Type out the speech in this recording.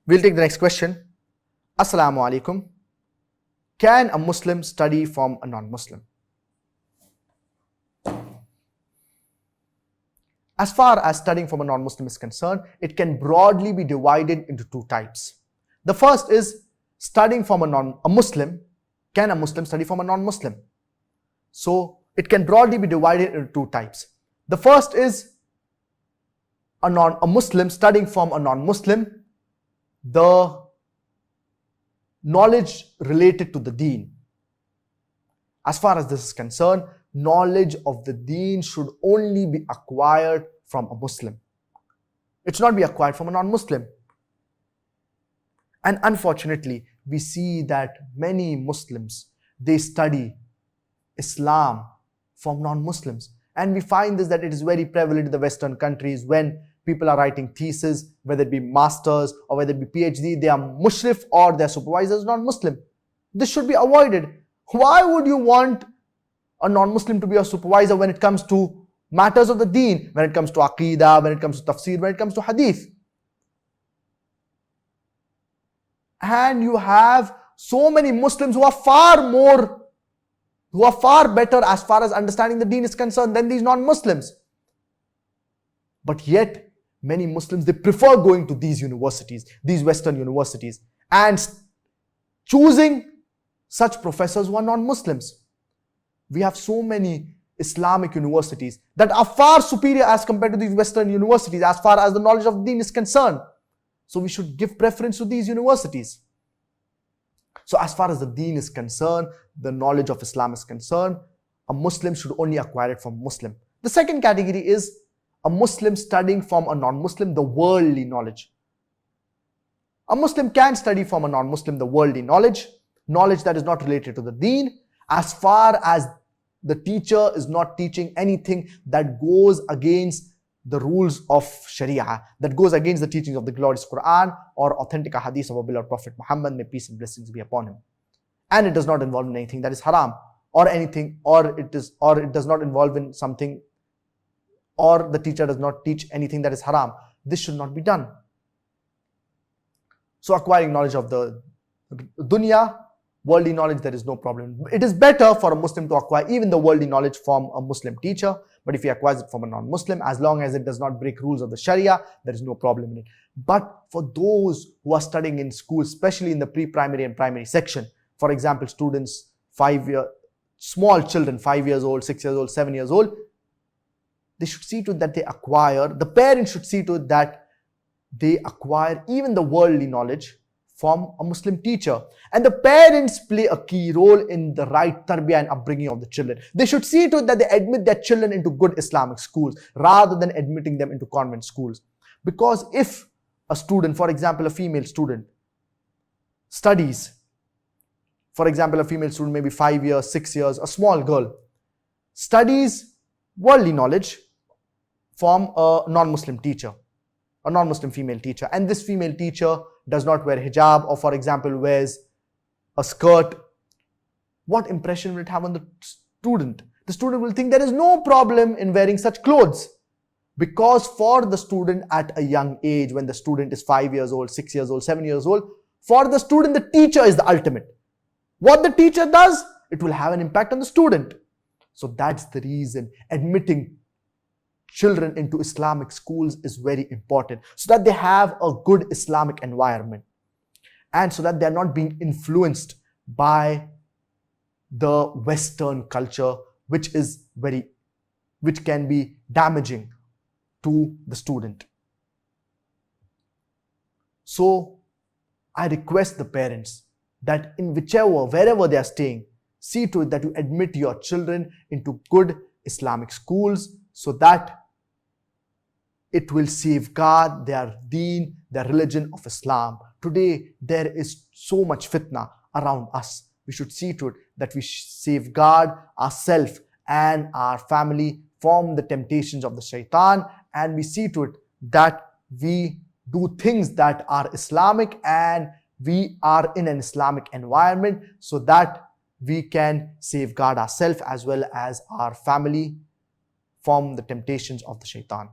We'll take the next question. Assalamu alaikum. Can a Muslim study from a non-Muslim? As far as studying from a non-Muslim is concerned, it can broadly be divided into two types. The first is studying from a Muslim. Can a Muslim study from a non-Muslim? So it can broadly be divided into two types. The first is a Muslim studying from a non-Muslim, the knowledge related to the deen. As far as this is concerned, knowledge of the deen should only be acquired from a Muslim. It should not be acquired from a non-Muslim. And unfortunately, we see that many Muslims, they study Islam from non-Muslims. And we find this, that it is very prevalent in the Western countries. When people are writing thesis, whether it be masters or whether it be PhD, they are mushrif or their supervisor is non-Muslim. This should be avoided. Why would you want a non-Muslim to be a supervisor when it comes to matters of the deen, when it comes to Aqidah, when it comes to tafsir, when it comes to hadith? And you have so many Muslims who are far better as far as understanding the deen is concerned than these non-Muslims. But yet, many Muslims, they prefer going to these universities, these Western universities, and choosing such professors who are non-Muslims. We have so many Islamic universities that are far superior as compared to these Western universities as far as the knowledge of deen is concerned. So we should give preference to these universities. So as far as the deen is concerned, the knowledge of Islam is concerned, a Muslim should only acquire it from Muslim. The second category is a Muslim studying from a non-Muslim, the worldly knowledge. A Muslim can study from a non-Muslim the worldly knowledge that is not related to the deen, as far as the teacher is not teaching anything that goes against the rules of Sharia, that goes against the teachings of the glorious Quran or authentic hadith of our beloved Prophet Muhammad, may peace and blessings be upon him. And it does not involve in anything that is haram, or it does not involve in something, or the teacher does not teach anything that is haram. This should not be done. So acquiring knowledge of the dunya, worldly knowledge, there is no problem. It is better for a Muslim to acquire even the worldly knowledge from a Muslim teacher, but if he acquires it from a non-Muslim, as long as it does not break rules of the Sharia, there is no problem in it. But for those who are studying in school, especially in the pre-primary and primary section, for example, students, small children, 5 years old, 6 years old, 7 years old, they should see to it that they acquire, the parents should see to it that they acquire even the worldly knowledge from a Muslim teacher. And the parents play a key role in the right tarbiyah and upbringing of the children. They should see to it that they admit their children into good Islamic schools rather than admitting them into convent schools. Because if a student, for example, a female student, studies, for example, a female student, maybe 5 years, 6 years, a small girl, studies worldly knowledge from a non-Muslim teacher, a non-Muslim female teacher, and this female teacher does not wear hijab, or for example wears a skirt, what impression will it have on the student? The student will think there is no problem in wearing such clothes, because for the student at a young age, when the student is 5 years old, 6 years old, 7 years old, for the student the teacher is the ultimate. What the teacher does, it will have an impact on the student. So that's the reason admitting children into Islamic schools is very important, so that they have a good Islamic environment and so that they are not being influenced by the Western culture, which can be damaging to the student. So I request the parents that in wherever they are staying, see to it that you admit your children into good Islamic schools, so that it will safeguard their deen, their religion of Islam. Today, there is so much fitna around us. We should see to it that we safeguard ourselves and our family from the temptations of the shaitan, and we see to it that we do things that are Islamic and we are in an Islamic environment, so that we can safeguard ourselves as well as our family from the temptations of the shaitan.